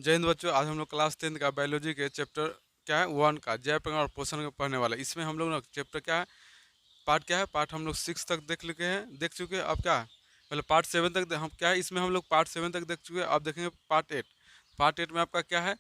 जय हिंद बच्चों। आज हम लोग क्लास 10 का बायोलॉजी के चैप्टर क्या है 1 का जैव प्रजनन और पोषण का पढ़ने वाला है। इसमें हम लोग ना चैप्टर क्या है, पार्ट क्या है, पार्ट हम लोग 6 तक देख चुके हैं। अब क्या है, मतलब पार्ट 7 तक हम क्या है, इसमें हम लोग पार्ट 7 तक देख चुके हैं। अब देखेंगे पार्ट 8। पार्ट 8 में आपका क्या है,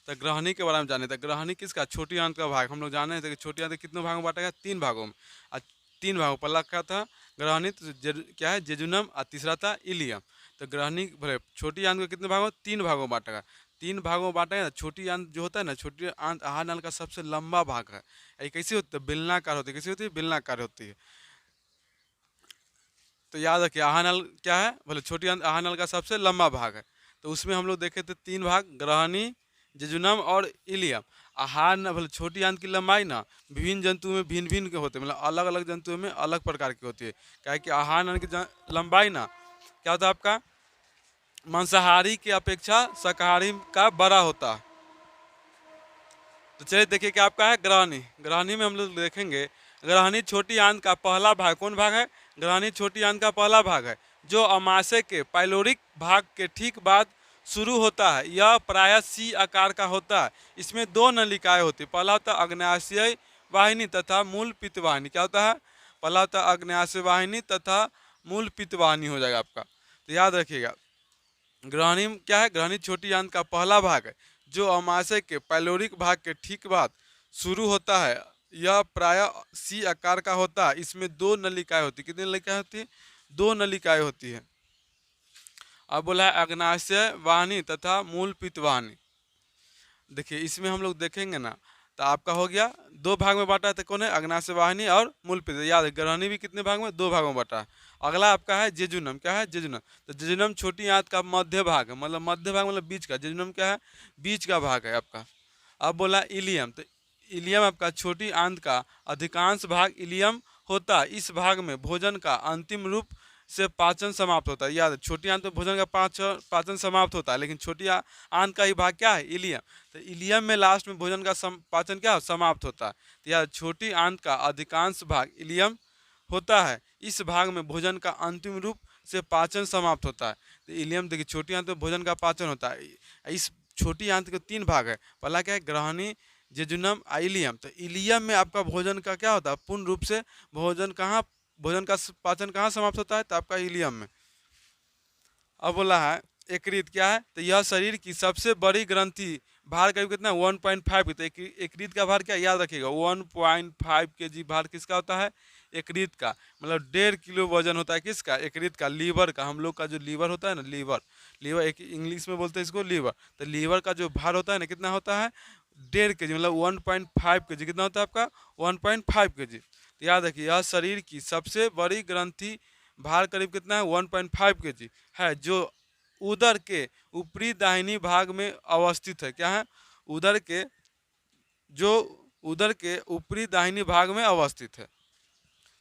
तो ग्रहणी के बारे में जाने थे। ग्रहणी किसका, छोटी आंत का भाग। हम लोग जाने थे कि छोटी आंत कितने भागों में बांटा गया, 3 भागों में। और 3 भागों पहला क्या था ग्रहणी, तो क्या है जेजुनम, और तीसरा था इलियम। तो ग्रहणी भले छोटी आंत को कितने भागों, 3 भागों में बांटा गया। 3 भागों में बांटा गया। छोटी आंत जो होता है ना, छोटी आंत आहार नाल का सबसे लंबा भाग है। ये कैसी होती है, बेलनाकार होती है। कैसी होती है, बेलनाकार होती है। तो याद रखिए आहार नल क्या है, बोले छोटी आहार नल का सबसे लंबा भाग है। तो उसमें हम लोग देखे थे 3 भाग, ग्रहणी, जेजुनम और इलियम। आहार न बोले छोटी आंत की लंबाई ना विभिन्न जंतुओं में भिन्न भिन्न के होते हैं, मतलब अलग अलग जंतुओं में अलग प्रकार की होती है। क्या है कि आहार नल की लंबाई ना क्या होता है आपका, मांसाहारी की अपेक्षा शाकाहारी का बड़ा होता है। तो चलिए देखिए क्या आपका है ग्रहणी। ग्रहणी में हम लोग देखेंगे, ग्रहणी छोटी आंत का पहला भाग कौन भाग है, ग्रहणी छोटी आंत का पहला भाग है जो अमाशय के पाइलोरिक भाग के ठीक बाद शुरू होता है। यह प्रायः सी आकार का होता है। इसमें 2 नलिकाएं होती है। पहला होता है अग्न्याशय वाहिनी तथा मूल पित्तवाहिनी। क्या होता है, पहला होता है अग्न्याशय वाहिनी तथा मूल पित्तवाहिनी हो जाएगा आपका। तो याद रखिएगा ग्रहणी क्या है, ग्रहणी छोटी आंत का पहला भाग है जो अमाशय के पाइलोरिक भाग के ठीक बाद शुरू होता है। यह प्रायः सी आकार का होता है। इसमें 2 नलिकाएं होती है। कितनी नलिकाएं होती है, 2 नलिकाएं होती है। अब बोला है अग्न्याशय वाहिनी तथा मूल पित्तवाहिनी। देखिए इसमें हम लोग देखेंगे ना, तो आपका हो गया 2 भाग में बांटा है। तो कौन है, अग्न्याशय वाहिनी और मूल पित्त। याद है ग्रहणी भी कितने भाग में, 2 भागों में बांटा है। अगला आपका है जेजुनम। क्या है, जेजुनम। तो जेजुनम छोटी आंत का मध्य भाग है, मतलब मध्य भाग मतलब बीच का। जेजुनम क्या है, बीच का भाग है आपका। अब बोला इलियम। तो इलियम आपका छोटी आंत का अधिकांश भाग इलियम होता है। इस भाग में भोजन का अंतिम रूप से पाचन समाप्त होता है। याद है छोटी आंत में भोजन का पाचन समाप्त होता है, लेकिन छोटी आंत का ही भाग क्या है, इलियम। तो इलियम में लास्ट में भोजन का पाचन क्या समाप्त होता है। तो यार छोटी आंत का अधिकांश भाग इलियम होता है। इस भाग में भोजन का अंतिम रूप से पाचन समाप्त होता है। तो इलियम देखिए छोटी आंत में भोजन का पाचन होता है। इस छोटी आंत के 3 भाग है। पहला क्या है ग्रहणी, जेजुनम, इलियम। तो इलियम में आपका भोजन का क्या होता है, पूर्ण रूप से भोजन का पाचन कहाँ समाप्त होता है, तो आपका इलियम में। अब बोला है यकृत। क्या है, तो यह शरीर की सबसे बड़ी ग्रंथि, भार करीब कितना 1.5 की। तो यकृत का भार क्या, याद रखिएगा 1.5 kg भार किसका होता है, यकृत का। मतलब 1.5 किलो वजन होता है किसका, यकृत का। लीवर का, हम लोग का जो लीवर होता है ना, लीवर, लीवर एक इंग्लिश में बोलते हैं इसको लीवर। तो लीवर का जो भार होता है ना, कितना होता है 1.5 kg, मतलब 1.5 kg। कितना होता है आपका 1.5 kg। तो याद रखिए यह शरीर की सबसे बड़ी ग्रंथि, भार करीब कितना है 1.5 kg है, जो उदर के ऊपरी दाहिनी भाग में अवस्थित है। क्या है, उदर के जो उदर के ऊपरी दाहिनी भाग में अवस्थित है।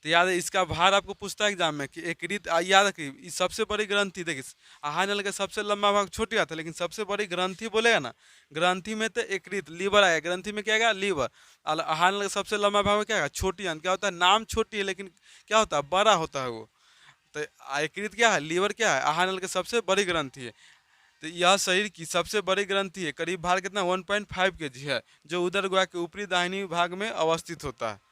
तो याद है इसका भार आपको पूछता है एग्जाम में कि यकृत। याद रखिए इस सबसे बड़ी ग्रंथि, देखिए आहार नल का सबसे लंबा भाग छोटी आता है, लेकिन सबसे बड़ी ग्रंथि बोलेगा ना, ग्रंथि में तो यकृत, लीवर आएगा, ग्रंथि में क्या आएगा, लीवर। और आहार नल का सबसे लंबा भाग में क्या आएगा, छोटी आंत। क्या होता है, नाम छोटी है लेकिन क्या होता है, बड़ा होता है वो। तो यकृत क्या है, लीवर क्या है, आहार नल की सबसे बड़ी ग्रंथि है। तो यह शरीर की सबसे बड़ी ग्रंथि है। करीब भार कितना 1.5 kg है, जो उदर गुहा के ऊपरी दाहिनी भाग में अवस्थित होता है।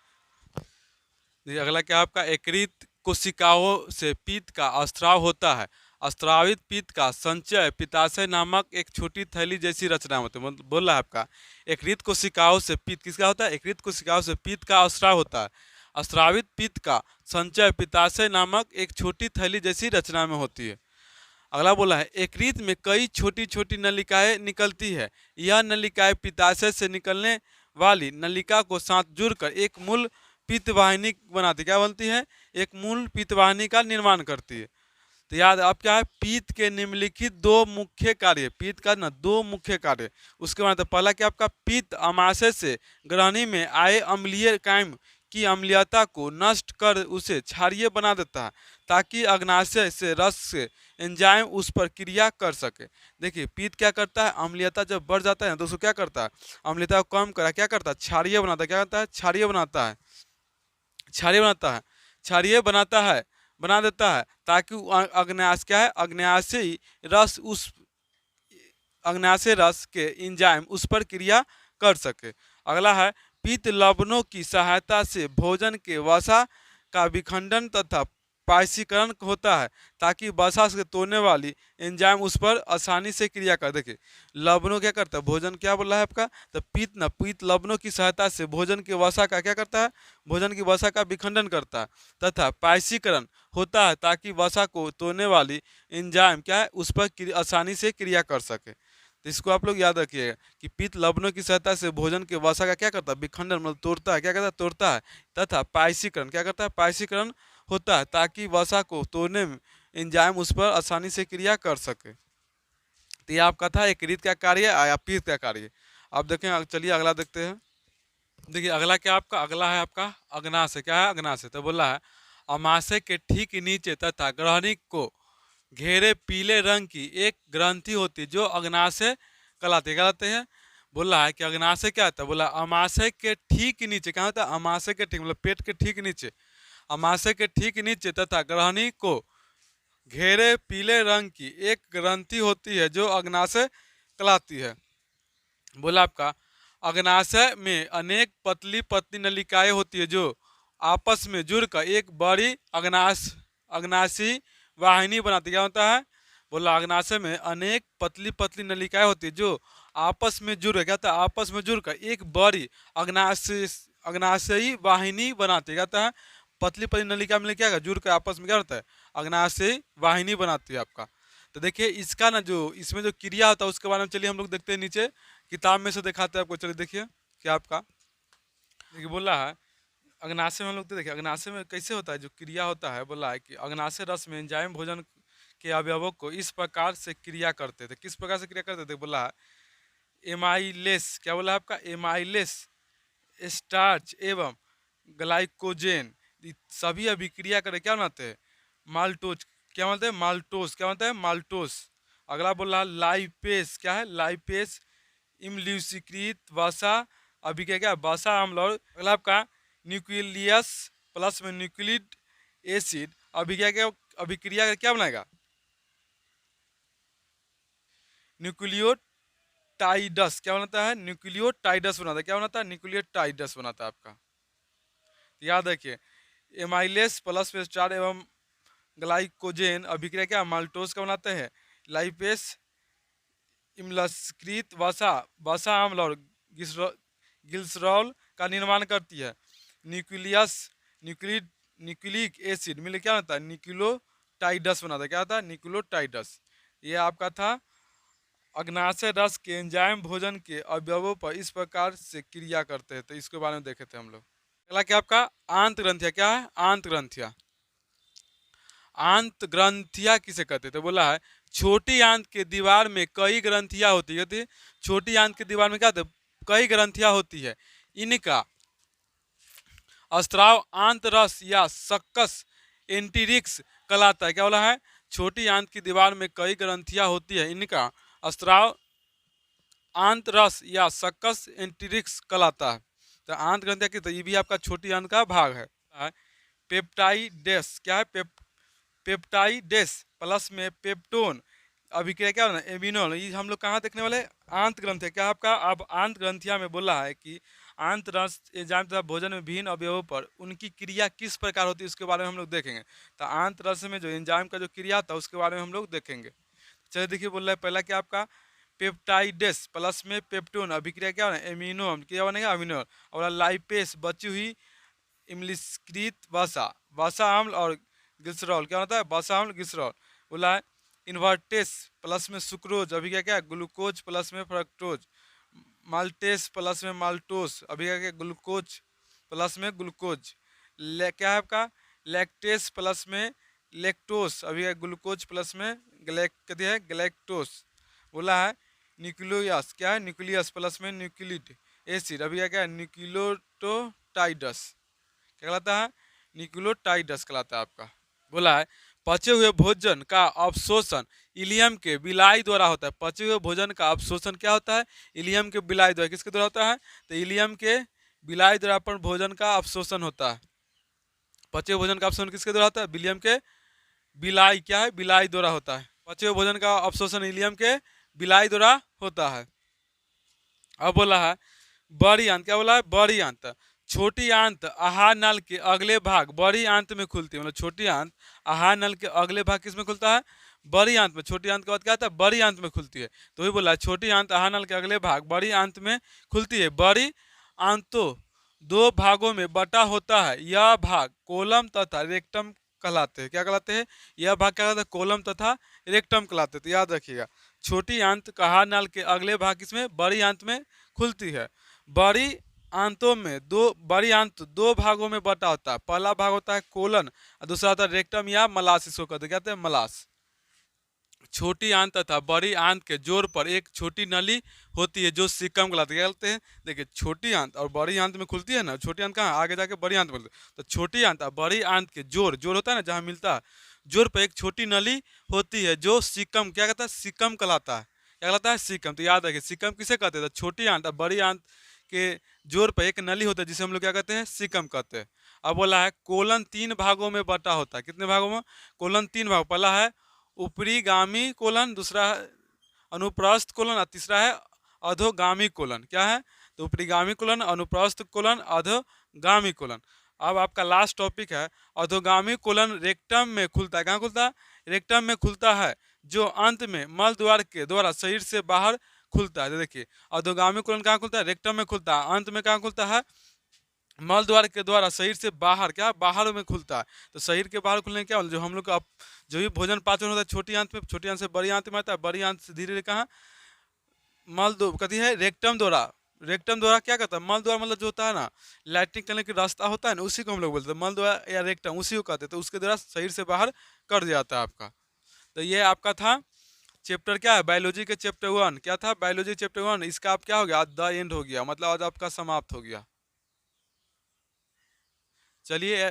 अगला क्या आपका, यकृत कोशिकाओं से पित्त का स्त्राव होता है। स्त्रावित पित्त का संचय पित्ताशय नामक एक छोटी थैली जैसी रचना होती है। मतलब बोल रहा है आपका यकृत कोशिकाओं से पित्त किसका होता है, यकृत कोशिकाओं से पित्त का स्त्राव होता है। स्त्रावित पित्त का संचय पित्ताशय नामक एक छोटी थैली जैसी रचना में होती है। अगला बोला है यकृत में कई छोटी छोटी नलिकाएं निकलती है। यह नलिकाएं पित्ताशय से निकलने वाली नलिका को साथ जुड़कर एक मूल पित्तवाहिनी बनाती, क्या बनती है, एक मूल पित्तवाहिनी का निर्माण करती है। तो याद अब क्या है, पित्त के निम्नलिखित 2 मुख्य कार्य, पित्त का ना 2 मुख्य कार्य। उसके बाद पहला क्या आपका, पित्त अमाशय से ग्रहणी में आए अम्लीय कायम की अम्लीयता को नष्ट कर उसे क्षारीय बना देता है, ताकि अग्नाशय से रस से एंजाइम उस पर क्रिया कर सके। देखिए पित्त क्या करता है, अम्लीयता जब बढ़ जाता है तो उसको क्या करता है, अम्लीयता को कम करा क्या करता है, क्षारीय बनाता है। क्या करता है, क्षारीय बनाता है, क्षारीय बनाता है, क्षारीय बनाता है, बना देता है, ताकि अग्न्यास क्या है, अग्न्याशयी रस उस अग्नाशय रस के एंजाइम उस पर क्रिया कर सके। अगला है पित्त लवणों की सहायता से भोजन के वसा का विखंडन तथा पायसीकरण होता है ताकि वसा से तोड़ने वाली एंजाइम उस पर आसानी से क्रिया कर। देखिए लवणों क्या करता है, भोजन क्या बोला है आपका, तो पित्त लवणों की सहायता से भोजन के वसा का क्या करता है, भोजन की वसा का विखंडन करता है तथा पायसीकरण होता है ताकि वसा को तोड़ने वाली एंजाइम क्या है उस पर आसानी से क्रिया कर सके। तो इसको आप लोग याद रखिएगा कि पित्त लवणों की सहायता से भोजन के वसा का क्या करता है, विखंडन मतलब तोड़ता है, क्या करता है, तोड़ता है तथा पायसीकरण क्या करता है, पायसीकरण होता है ताकि वसा को तोड़ने में एंजाइम उस पर आसानी से क्रिया कर सके। तो ये आपका था एक रीत का कार्य या पित्त का कार्य। अब देखें, चलिए अगला देखते हैं। देखिए अगला क्या आपका, अगला है आपका अग्नाशय। क्या है, अग्नाशय। तो बोला है अमाशय के ठीक नीचे तथा ग्रहणी को घेरे पीले रंग की एक ग्रंथि होती है जो अग्नाशय कहलाते हैं। बोला है कि अग्नाशय क्या होता है, बोला अमाशय के ठीक नीचे क्या होता है, अमाशय के ठीक मतलब पेट के ठीक नीचे, अमाशय के ठीक नीचे तथा ग्रहणी को घेरे पीले रंग की एक ग्रंथि होती है जो अग्नाशय कहलाती है। बोला आपका अग्नाशय में अनेक पतली पतली नलिकाएं होती है जो आपस में जुड़कर एक बड़ी अग्नाशी वाहिनी बनाती है। क्या होता है, बोला अग्नाशय में अनेक पतली पतली नलिकाएं होती है जो आपस में जुड़ क्या होता है, आपस में जुड़कर एक बड़ी अग्नाशयी वाहिनी बनाती है। क्या होता है, पतली पतली नलिका में क्या जुड़ कर आपस में क्या होता है, अग्नाशयी वाहिनी बनाती है आपका। तो देखिए इसका ना जो इसमें जो क्रिया होता है उसके बारे में चलिए हम लोग देखते हैं, नीचे किताब में से दिखाते हैं आपको। चलिए देखिए क्या आपका, देखिए बोला है अग्नाशय में हम लोग तो देखिए अग्नाशय में कैसे होता है जो क्रिया होता है। बोला है कि अग्नाशय रस में एंजाइम भोजन के अवयवों को इस प्रकार से क्रिया करते थे। किस प्रकार से क्रिया करते थे, बोला है एमाइलेस। क्या बोला है आपका, एमाइलेस स्टार्च एवं ग्लाइकोजेन सभी अभिक्रिया करे क्या बनाते हैं, माल्टोज। क्या बोलते हैं, माल्टोस। क्या बोलते हैं, माल्टोस। अगला बोल रहा लाइपेस। क्या है, लाइपेस इमल्यूसिकृत वसा अभिक्रिया क्या, वसा अम्ल। और अगला आपका न्यूक्लियस प्लस में न्यूक्लिक एसिड अभिक्रिया का क्या बनाएगा, न्यूक्लियोटाइडस। क्या बनाता है, न्यूक्लियोटाइडस बनाता है। क्या बनाता है, न्यूक्लियोटाइडस बनाता है आपका। याद रखिए एमाइलेस प्लस में स्टार एवं ग्लाइकोजेन अभिक्रिया क्या माल्टोस का बनाते हैं, लाइपेस इमल्सकृत वसा अम्ल और गिल्सरॉल का निर्माण करती है। न्यूक्लिक एसिड मिले क्या होता है, न्यूक्लियोटाइडस बनाता है। क्या होता है, न्यूक्लियोटाइडस। ये आपका था अग्नाशय रस के एंजाइम भोजन के अवयवों पर इस प्रकार से क्रिया करते हैं। तो इसके बारे में देखे थे हम लोग। अगला क्या आपका आंत ग्रंथिया। क्या है, आंत ग्रंथिया। आंत ग्रंथिया किसे कहते थे, बोला है छोटी आंत के दीवार में कई ग्रंथियां होती है। छोटी आंत के दीवार में क्या होता है, कई ग्रंथियां होती है। इनका स्त्राव आंत रस या सक्कस एंटीरिक्स कहलाता है। क्या बोला है, छोटी आंत की दीवार में कई ग्रंथियां होती है, इनका स्त्राव आंत रस या सक्कस एंटीरिक्स कहलाता है। तो आंत ग्रंथिया की, तो ये भी आपका छोटी आंत का भाग है। पेप्टाइडेस। क्या है, पेप्टाइडेस प्लस में पेप्टोन अभिक्रिया क्या होना, एमिनोल। ये हम लोग कहाँ देखने वाले, आंत ग्रंथिया। क्या आपका, अब आंत ग्रंथिया में बोला है कि आंत रस एंजाइम तथा भोजन में विभिन्न अवयवों पर उनकी क्रिया किस प्रकार होती है उसके बारे में हम लोग देखेंगे। तो आंत रस में जो एंजाइम का जो क्रिया था उसके बारे में हम लोग देखेंगे। चलिए देखिए बोल रहा है पहला क्या आपका पेप्टाइडेस प्लस में पेप्टोन अभिक्रिया क्या होना, एमिनो क्या बनेगा, अमीनो। और लाइपेस बची हुई इमलिस्कृत वसा अम्ल और ग्लिसरॉल। क्या होता है, वसा अम्ल ग्लिसरॉल। बोला है इन्वर्टेस प्लस में सुक्रोज अभिक्रिया क्या, ग्लूकोज प्लस में फ्रक्टोज। माल्टेस प्लस में माल्टोस अभिक्रिया क्या, ग्लूकोज प्लस में ग्लूकोज। क्या है आपका लैक्टेस प्लस में लेक्टोस अभिक्रिया ग्लूकोज प्लस में ग्लैक्टोस। बोला है न्यूक्लियस। क्या है, न्यूक्लियस प्लस में न्यूक्लिक एसिड अभिक्रिया क्या, न्यूक्लियोटाइडस। क्या कहलाता है, न्यूक्लियोटाइडस कहलाता है आपका। बोला है पचे हुए भोजन का अवशोषण इलियम के बिलाई द्वारा होता है। पचे हुए भोजन का अवशोषण क्या होता है, इलियम के बिलाई द्वारा। किसके द्वारा होता है, तो इलियम के बिलाई द्वारा पर भोजन का अवशोषण होता है। पचे हुए भोजन का अवशोषण किसके द्वारा होता है, इलियम के बिलाई। क्या है, बिलाई द्वारा होता है। पचे हुए भोजन का अवशोषण इलियम के बिलाई द्वारा होता है। अब बोला है बड़ी आंत, क्या बोला है? बड़ी आंत। छोटी आंत आहार नाल के अगले भाग बड़ी आंत में खुलती है, मतलब छोटी आंत आहार नाल के अगले भाग किस में खुलता है? बड़ी आंत में। छोटी आंत के बाद क्या आता है? बड़ी आंत में खुलती है। तो वही बोला है छोटी आंत आहार नाल के अगले भाग बड़ी आंत में खुलती है। बड़ी आंतों दो भागों में बटा होता है, यह भाग कोलम तथा रेक्टम कहलाते हैं। क्या कहलाते हैं? यह भाग क्या कहलाता है? कोलम तथा रेक्टम कहलाते हैं। तो याद रखिएगा, छोटी आंत आहार नाल के अगले भाग किसमें? बड़ी आंत में खुलती है। बड़ी आंतों में बड़ी आंत दो भागों में बटा होता है। पहला भाग होता है कोलन और दूसरा होता है रेक्टम या मलास, इसको कहते हैं मलास। छोटी आंत तथा बड़ी आंत के जोड़ पर एक छोटी नली होती है जो सिकम कहलाती है। क्या कहते हैं? देखिए, छोटी आंत और बड़ी आंत में खुलती है ना, छोटी आंत कहाँ? आगे जाके बड़ी आंत में खुलती है। तो छोटी आंत और बड़ी आंत के जोड़ होता है ना, जहाँ मिलता है, जोड़ पर एक छोटी नली होती है जो सिकम, क्या कहता है? सिकम कहलाता है। क्या कहलाता है? सिकम। तो याद रखिए, सिकम किसे कहते हैं? तो छोटी आंत और बड़ी आंत के जोड़ पर एक नली होता है जिसे हम लोग क्या कहते हैं? सिकम कहते हैं। अब बोला है कोलन तीन भागों में बटा होता है। कितने भागों में? कोलन तीन भाग। पहला है ऊपरीगामी कोलन, दूसरा है अनुप्रस्थ कोलन और तीसरा है अधोगामी कोलन। क्या है? तो ऊपरीगामी कोलन, अनुप्रस्थ कोलन, अधोगामी कोलन। अब आपका लास्ट टॉपिक है अधोगामी कोलन रेक्टम में खुलता है। कहाँ खुलता है? रेक्टम में खुलता है, जो अंत में मल द्वार के द्वारा शरीर से बाहर खुलता है। तो देखिए, अधोगामी कोलन कहाँ खुलता है? रेक्टम में खुलता है। अंत में कहाँ खुलता है? मल द्वार के द्वारा शरीर से बाहर, क्या बाहर में खुलता है। तो शरीर के बाहर खुलने क्या, जो हम लोग का जो भी भोजन पाचन होता है छोटी आंत में, छोटी आंत से बड़ी आंत में आता है, बड़ी आंत से धीरे धीरे कहाँ? मल दो कहती है रेक्टम द्वारा। रेक्टम द्वारा क्या कहता है? मल द्वारा मतलब जो होता है ना, लैट्रिन करने का रास्ता होता है ना, उसी को हम लोग बोलते हैं मल द्वारा या रेक्टम, उसी को कहते हैं। तो उसके द्वारा शरीर से बाहर कर दिया जाता है आपका। तो ये आपका था चैप्टर, क्या है? बायोलॉजी के चैप्टर 1। क्या था? Biology chapter 1। इसका आप क्या हो गया? आज द एंड हो गया, मतलब आज आपका समाप्त हो गया। चलिए,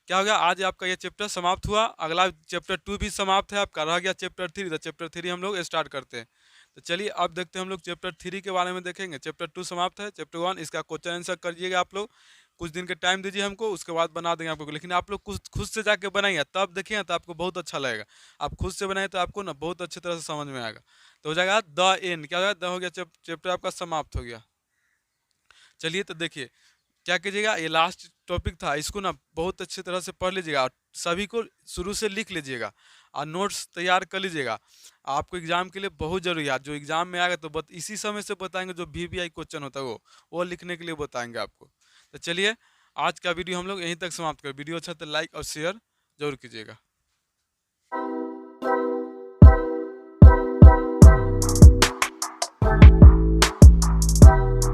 क्या हो गया? आज आपका ये चैप्टर समाप्त हुआ। अगला चैप्टर 2 भी समाप्त है आपका, रह गया चैप्टर 3। तो चैप्टर 3 हम लोग स्टार्ट करते हैं। तो चलिए अब देखते हैं हम लोग चैप्टर 3 के बारे में देखेंगे। चैप्टर 2 समाप्त है। चैप्टर 1 इसका क्वेश्चन आंसर करिएगा आप लोग। कुछ दिन के टाइम दीजिए हमको, उसके बाद बना देंगे आपको। लेकिन आप लोग कुछ खुद से जाके बनाइए, तब देखिए तो आपको बहुत अच्छा लगेगा। आप खुद से बनाए तो आपको ना बहुत अच्छी तरह से समझ में आएगा। तो हो जाएगा द एंड। क्या हो गया? द हो गया, चैप्टर आपका समाप्त हो गया। चलिए तो देखिए क्या कीजिएगा, ये लास्ट टॉपिक था, इसको ना बहुत अच्छी तरह से पढ़ लीजिएगा और सभी को शुरू से लिख लीजिएगा और नोट्स तैयार कर लीजिएगा। आपको एग्जाम के लिए बहुत जरूरी है। जो एग्जाम में आएगा तो इसी समय से बताएंगे, जो VVI क्वेश्चन होता है वो लिखने के लिए बताएंगे आपको। तो चलिए आज का वीडियो हम लोग यहीं तक समाप्त करें। वीडियो अच्छा तो लाइक और शेयर जरूर कीजिएगा।